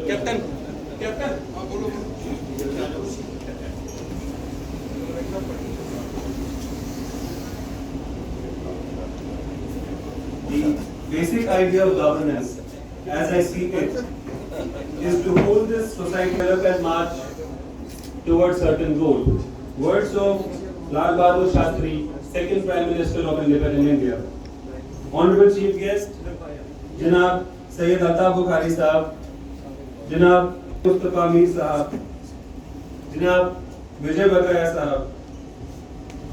Captain captain बोलो। The basic idea of governance, as I see it, is to hold this society develop and march towards certain goals. Words of Lal Bahadur Shastri, second Prime Minister of Independent India. Honorable Chief Guest, Janab Sayyid Altaf Bukhari Sahab, Janab Mustafa Mir Sahab, Janab Vijay Bakaya Sahab,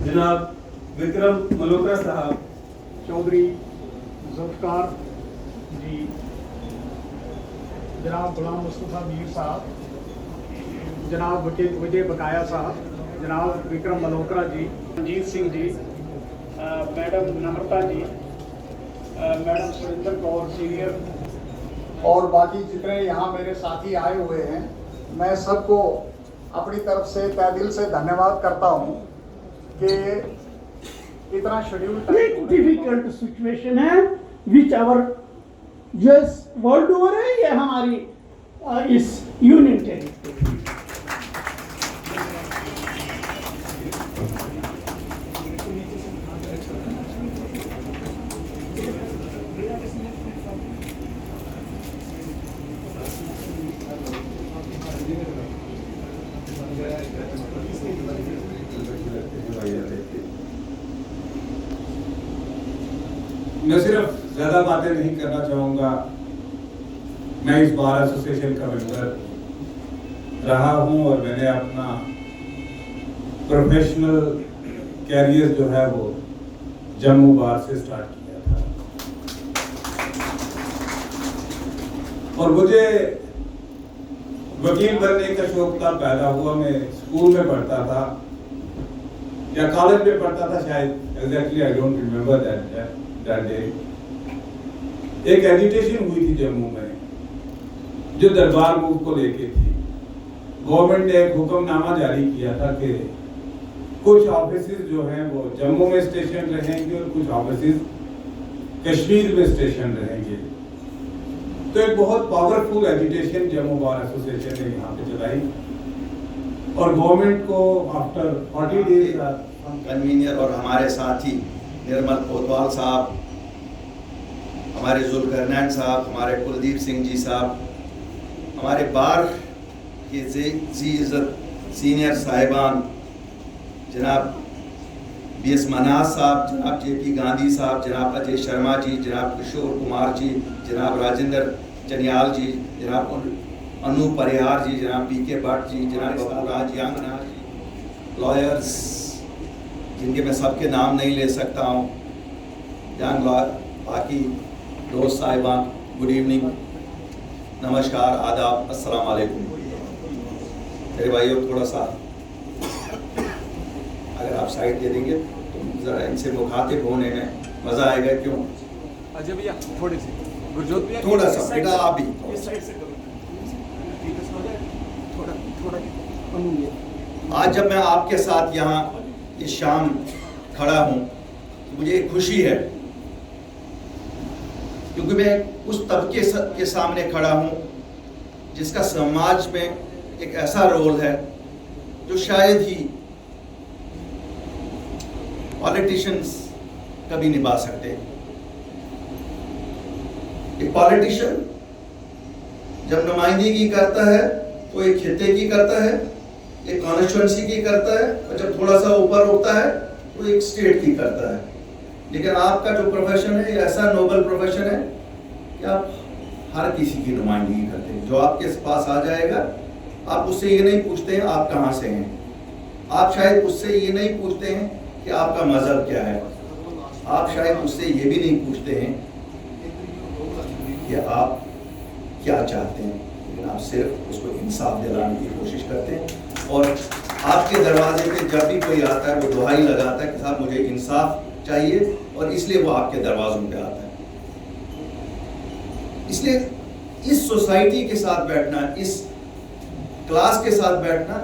Janab Vikram Malhotra Sahab, Chaudhary Zulfikar ji, जनाब गुलाम मुस्तफ़ा मीर साहब, जनाब विजय बकाया साहब, जनाब Vikram Malhotra ji, Ranjit Singh ji, madam नम्रता जी, madam Surendra Kaur senior, और बाकी जितने यहाँ मेरे साथी आए हुए हैं, मैं सबको अपनी तरफ से तहे दिल से धन्यवाद करता हूँ कि इतना शेड्यूल डिफिकल्ट सिचुएशन है विच आवर जो वर्ल्ड ओवर है, ये हमारी इस यूनियन टेरिटरी। मैं सिर्फ ज़्यादा बातें नहीं करना चाहूँगा। मैं इस बार एसोसिएशन का मेंबर रहा हूँ और मैंने अपना प्रोफेशनल कैरियर जो है वो जम्मू बार से स्टार्ट किया था, और मुझे वकील बनने का शौक तब पैदा हुआ। मैं स्कूल में पढ़ता था या कॉलेज में पढ़ता था शायद, exactly I don't remember that day. एक एजिटेशन हुई थी जम्मू में जो दरबार मूव को लेके थी। गवर्नमेंट ने एक हुक्मनामा जारी किया था कि कुछ ऑफिसेज जो हैं वो जम्मू में स्टेशन रहेंगे और कुछ ऑफिसेज कश्मीर में स्टेशन रहेंगे। तो एक बहुत powerful agitation Jammu bar association ने यहाँ पे चलाई, और गवर्नमेंट को आफ्टर 40 डेज कन्वीनर और हमारे साथी निर्मल कोतवाल साहब, हमारे जुल्करनैन साहब, हमारे कुलदीप सिंह जी साहब, हमारे बार के जी इज़्ज़त सीनियर साहिबान जनाब BS मनाज साहब, जनाब JP गांधी साहब, जनाब अजय शर्मा जी, जनाब किशोर कुमार जी, जनाब राजेंद्र चनियाल जी, जनाब अनु परिहार जी, जनाब PK भट्ट जी, जनाब बबूराज यांगना जी, लॉयर्स जिनके मैं सबके नाम नहीं ले सकता हूँ, यंग लॉयर, बाकी दोस्त साहिबान, गुड इवनिंग, नमस्कार, आदाब, अस्सलाम वालेकुम। मेरे भाइयों थोड़ा सा अगर आप साइड दे देंगे तो ज़रा इनसे मुखातिब होने में मज़ा आएगा। क्यों अजय भैया थोड़ी सी, गुरजोत भैया थोड़ा सा बेटा आप भी इस साइड से करो, थोड़ा थोड़ा। आज जब मैं आपके साथ यहाँ इस शाम खड़ा हूँ तो मुझे एक खुशी है, क्योंकि मैं उस तबके के सामने खड़ा हूँ जिसका समाज में एक ऐसा रोल है जो शायद ही पॉलिटिशियंस कभी निभा सकते। एक पॉलिटिशियन जब नुमाइंदगी करता है तो एक खित्ते की करता है, एक कॉन्स्टिट्यूएंसी की करता है, और जब थोड़ा सा ऊपर उठता है तो एक स्टेट की करता है। लेकिन आपका जो प्रोफेशन है ये ऐसा नोबल प्रोफेशन है कि आप हर किसी की नुमाइंदगी करते हैं। जो आपके पास आ जाएगा आप उससे ये नहीं पूछते हैं आप कहाँ से हैं, आप शायद उससे ये नहीं पूछते हैं कि आपका मज़हब क्या है, आप शायद उससे ये भी नहीं पूछते हैं कि आप क्या चाहते हैं, लेकिन आप सिर्फ उसको इंसाफ दिलाने की कोशिश करते हैं। और आपके दरवाजे पे जब भी कोई आता है वो दुहाई लगाता है कि साहब मुझे इंसाफ चाहिए, और इसलिए वो आपके दरवाजों पे आता है। इसलिए इस सोसाइटी के साथ बैठना, इस क्लास के साथ बैठना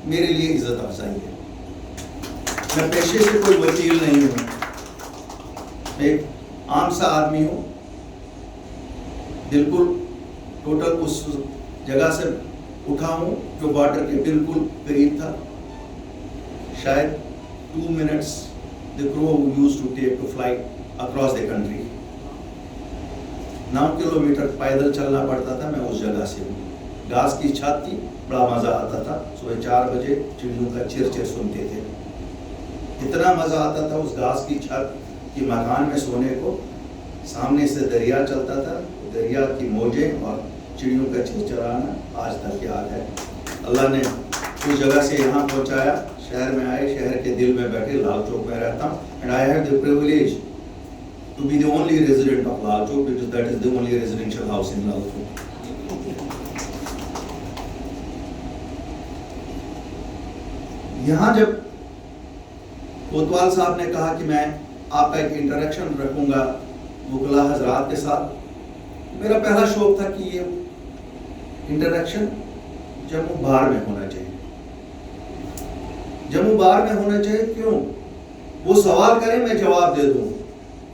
मेरे लिए इज्जत अफजाई है। मैं पेशे से कोई वकील नहीं हूँ, मैं एक आम सा आदमी हूँ, बिल्कुल टोटल उस जगह से उठा हूँ जो बॉर्डर के बिल्कुल करीब था। शायद 2 minutes the crew used to take to fly across the country। 9 kilometre पैदल चलना पड़ता था। मैं उस जगह से हूँ। घास की छत थी, बड़ा मजा आता था। सुबह 4 बजे चिड़ियों का चिर सुनते थे। इतना मजा आता था उस घास की छत की मकान में सोने को। सामने से दरिया चलता था, दरिया की मौजें और चिड़ियों का चिरचिराना आज तक याद है। अल्लाह ने उस जगह से यहाँ पहुँचाया, शहर में आए, शहर के दिल में बैठे, लाल चौक में रहता हूँ। And I have the privilege to be the only resident of Lal Chowk, because that is the only residential house in Lal Chowk। यहाँ जब कोतवाल साहब ने कहा कि मैं आपका एक इंटरेक्शन रखूंगा वकला हजरात के साथ, मेरा पहला शौक था कि ये इंटरेक्शन जम्मू बार में होना चाहिए। जम्मू बार में होना चाहिए क्यों? वो सवाल करें, मैं जवाब दे दूं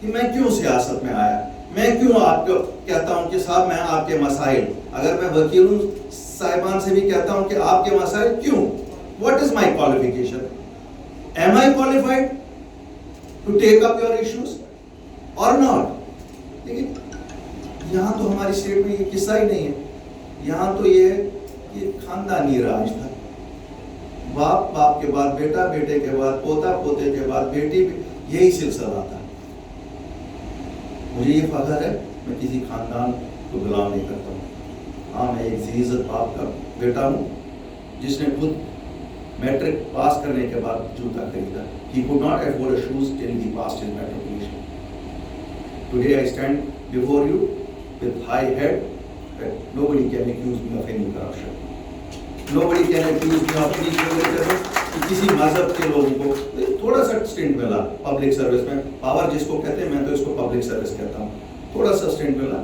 कि मैं क्यों सियासत में आया। मैं क्यों आपको कहता हूं कि साहब मैं आपके मसाइल, अगर मैं वकीलों साहिबान से भी कहता हूं कि आपके मसाइल क्यों, what is my qualification, am I qualified to take up your issues or not. लेकिन यहाँ तो हमारी स्टेट में ये किस्सा ही नहीं है। यहाँ तो ये है कि खानदानी राज था। बाप, बाप के बाद बेटा, बेटे के बाद पोता, पोते के बाद बेटी, यही सिलसिला था। मुझे ये फख्र है, मैं किसी खानदान को गुलाम नहीं करता हूँ। हाँ, मैं एक इज्जत बाप का बेटा हूँ जिसने खुद मैट्रिक पास करने के बाद जूता खरीदा। He could not afford a shoes till he passed his matriculation। Today I stand before you with high head that nobody can accuse me of any corruption। Nobody can accuse me of any favoritism। किसी मजहब के लोगों को थोड़ा सा stent मिला public service में, power जिसको कहते हैं, मैं तो इसको पब्लिक सर्विस कहता हूँ, थोड़ा सा स्टेंट मिला।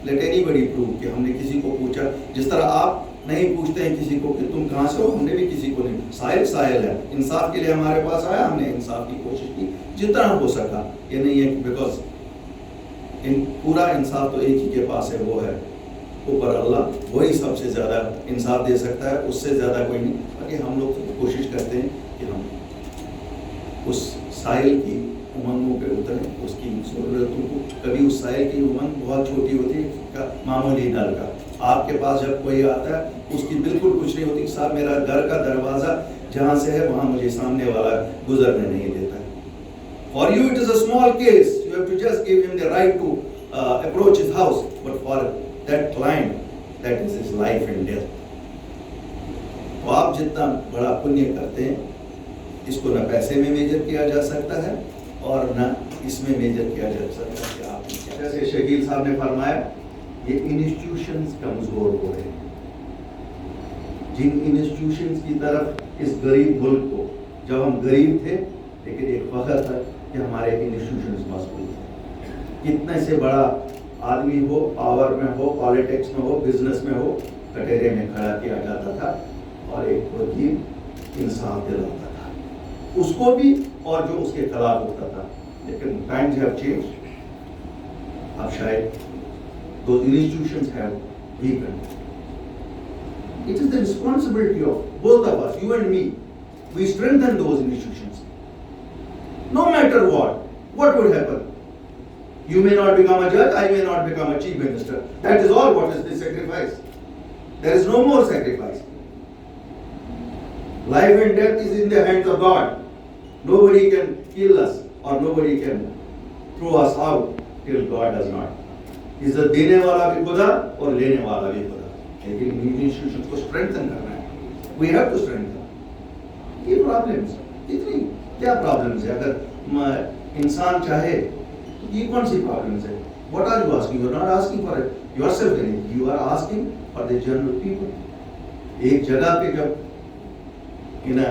लेट एनीबडी प्रूव कि हमने किसी को पूछा, जिस तरह आप नहीं पूछते हैं किसी को कि तुम कहाँ से हो, हमने भी किसी को नहीं। साहिल साहिल है, इंसाफ के लिए हमारे पास आया, हमने इंसाफ की कोशिश की जितना हो सका। ये नहीं है बिकॉज पूरा इंसाफ तो एक ही के पास है, वो है ऊपर अल्लाह, वही सबसे ज़्यादा इंसाफ दे सकता है, उससे ज़्यादा कोई नहीं। बाकी हम लोग कोशिश करते हैं कि हम उस साहिल की उमंगों पे उतरें, उसकी ज़रूरतों को। कभी उस साहिल की उमंग बहुत छोटी होती है, मामूली नल का। आपके पास जब कोई आता है उसकी बिल्कुल कुछ नहीं होती, साहब मेरा घर का दरवाज़ा जहाँ से है वहाँ मुझे सामने वाला गुजरने नहीं देता है। For you it is a small case, you have to just give him the right to approach his house, but for that client that is his life and death। तो आप जितना बड़ा पुण्य करते हैं, इसको न पैसे में मेजर किया जा सकता है और न इसमें मेजर किया जा सकता है कि आप, जैसे शकील साहब ने फरमाया, ये इंस्टीट्यूशंस कमजोर हो रहे हैं। जिन इंस्टीट्यूशंस की तरफ इस गरीब मुल्क को, जब हम गरीब थे लेकिन एक फख्र था कि हमारे इंस्टीट्यूशंस मजबूत हैं। कितने से बड़ा आदमी हो, पावर में हो, पॉलिटिक्स में हो, बिजनेस में हो, कटहरे में खड़ा किया जाता था और एक वकील इंसाफ दिलाता था उसको भी और जो उसके खिलाफ होता था। लेकिन टाइम्स हैव चेंज्ड। अब शायद those institutions have weakened। It is the responsibility of both of us, you and me, we strengthen those institutions। No matter what would happen, you may not become a judge, I may not become a chief minister, that is all what is the sacrifice। There is no more sacrifice। Life and death is in the hands of God। Nobody can kill us or nobody can throw us out till God does not। इज्जत देने वाला भी खुदा और लेने वाला भी खुदा। लेकिन इंस्टीट्यूशंस को स्ट्रेंथन करना है। We have to strengthen. ये प्रॉब्लम्स इतनी क्या प्रॉब्लम्स है? अगर इंसान चाहे तो ये कौन सी प्रॉब्लम्स है? What are you asking? You are not asking for yourself anything, you are asking for the general people. एक जगह पे जब in a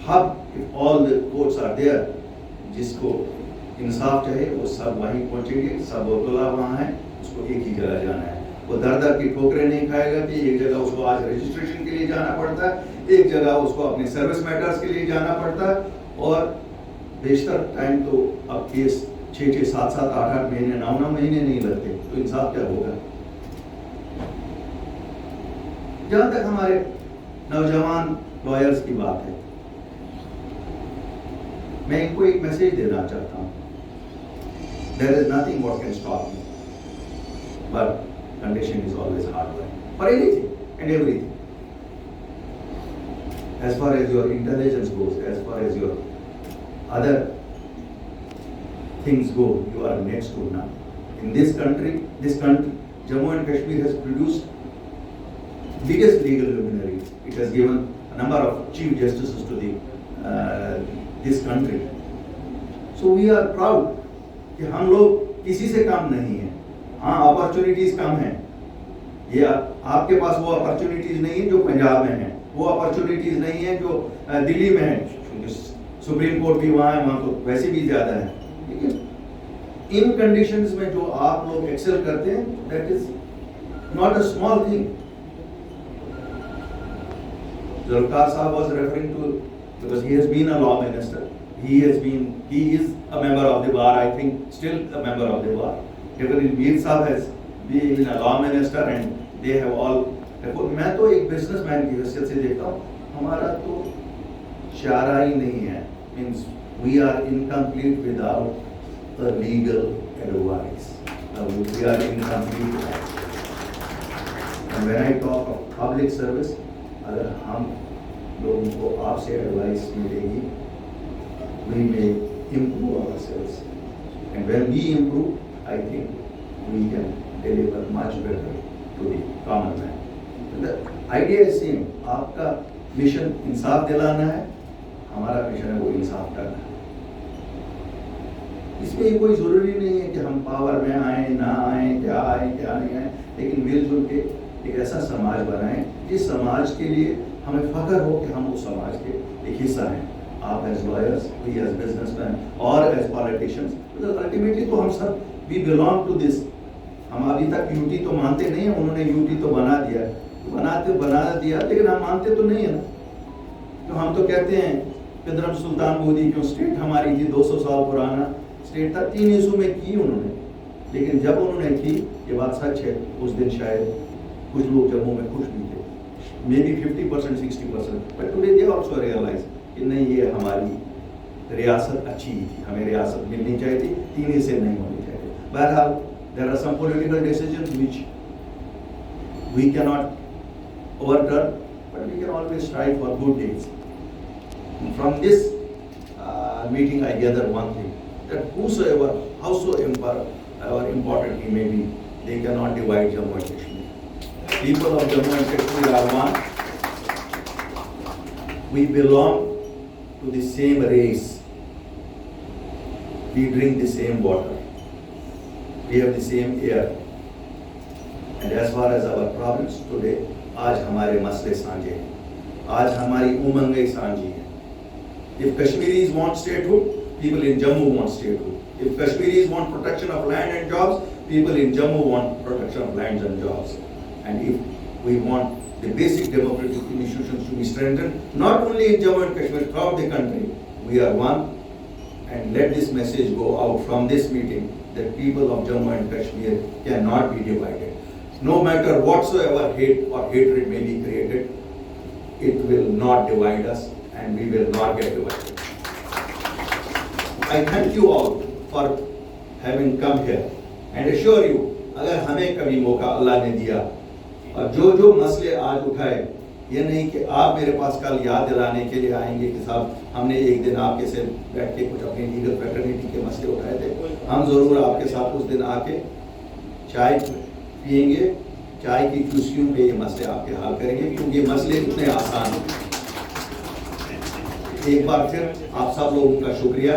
hub if all the courts are there, जिसको इंसाफ चाहे वो सब वहीं पहुंचेंगे, सब वकला वहाँ हैं, उसको एक ही जगह जाना है। वो दर दर की ठोकरें नहीं खाएगा कि एक जगह उसको आज रजिस्ट्रेशन के लिए जाना पड़ता है, एक जगह उसको अपने सर्विस मैटर्स के लिए जाना पड़ता है। और बेशतर टाइम तो अब केस 6-6, 7-7, 8-8 महीने, 9-9 महीने नहीं लगते, तो इंसाफ क्या होगा? جہاں تک ہمارے نوجوان لائرز کی بات ہے، میں ان کو ایک میسج دینا چاہتا ہوں. There is nothing what can stop me, but condition is always hard work for anything and everything. As far as your intelligence goes, as far as your other things go, you are next to none. In this country, Jammu and Kashmir has produced biggest legal luminaries. It has given a number of chief justices to this country. So we are proud کہ ہم لوگ کسی سے کم نہیں ہیں. ہاں opportunities کم ہیں. یہ آپ کے پاس وہ اپرچونیٹیز نہیں ہیں جو پنجاب میں ہیں, وہ اپرچونیٹیز نہیں ہیں جو دلی میں ہیں. سپریم کورٹ بھی وہاں ہے, وہاں تو ویسے بھی زیادہ ہے. لیکن ان کنڈیشنز میں جو آپ لوگ ایکسل کرتے ہیں, that is not a small thing. Zulfiqar صاحب was referring to, because he has been a law minister. He is a member of the bar, I think, still a member of the bar. Even Mir Sahab has been a law minister and they have all. میں تو ایک business man کی حیثیت سے دیکھتا ہوں, ہمارا تو چارہ ہی نہیں ہے. Means we are incomplete without a legal advice. We are incomplete. And when I talk of public service, اگر ہم لوگوں کو آپ سے ایڈوائس ملے گی, we may improve ourselves. And when we improve, I think we can deliver much better to the common man. The idea is same. آپ کا مشن انصاف دلانا ہے, ہمارا مشن ہے وہ انصاف کرنا ہے. اس میں کوئی ضروری نہیں ہے کہ ہم پاور میں آئیں نہ آئیں, کیا آئیں کیا نہیں آئیں, لیکن مل جل کے ایک ایسا سماج بنائیں جس سماج کے لیے ہمیں فخر ہو کہ ہم اس سماج کے ایک حصہ ہیں. آپ as lawyers, we as businessman اور ایز پالیٹیشینس, الٹیمیٹلی تو ہم سب وی بلانگ ٹو دس. ہم ابھی تک یوٹی تو مانتے نہیں ہیں, انہوں نے یوٹی تو بنا دیا لیکن ہم مانتے تو نہیں ہیں نا. تو ہم تو کہتے ہیں پدرم سلطان بودی کیوں اسٹیٹ ہماری تھی 200 سال پرانا اسٹیٹ تھا, 3 حصوں میں کی انہوں نے. لیکن جب انہوں نے کی, یہ بات سچ ہے, اس دن شاید کچھ لوگ جموں میں خوش بھی تھے, maybe 50% 60%, but today they also realize کہ نہیں, یہ ہماری ریاست اچھی تھی, ہمیں ریاست ملنی چاہیے تھی, 3 حصے نہیں ہونی چاہیے. بہرحال there are some political decisions which we cannot overturn, but we can always strive for good deeds. From this meeting I gather one thing, that whosoever, howsoever important he may be, they cannot divide Jammu and Kashmir. People of Jammu and Kashmir are one. We belong to the same race. We drink the same water. We have the same air. And as far as our problems today, آج ہمارے مسئلے سانجھے ہیں, آج ہماری امنگیں سانجھی ہیں. If Kashmiris want statehood, people in Jammu want statehood. If Kashmiris want protection of land and jobs, people in Jammu want protection of lands and jobs. And if we want the basic democratic institutions to be strengthened, not only in Jammu and Kashmir, throughout the country, we are one. And let this message go out from this meeting that people of Jammu and Kashmir cannot be divided. No matter whatsoever hate or hatred may be created, it will not divide us and we will not get divided. I thank you all for having come here and assure you, اگر ہمیں کبھی موقع اللہ نے دیا اور جو مسئلے آج اٹھائے, یہ نہیں کہ آپ میرے پاس کل یاد دلانے کے لیے آئیں گے کہ صاحب ہم نے ایک دن آپ کے سے بیٹھ کے کچھ اپنی لیگل فریٹرنیٹی کے مسئلے اٹھائے تھے. ہم ضرور آپ کے ساتھ اس دن آ کے چائے پئیں گے, چائے کی چوسکیوں پہ یہ مسئلے آپ کے حل کریں گے, کیونکہ یہ مسئلے اتنے آسان ہیں. ایک بار پھر آپ سب لوگوں کا شکریہ.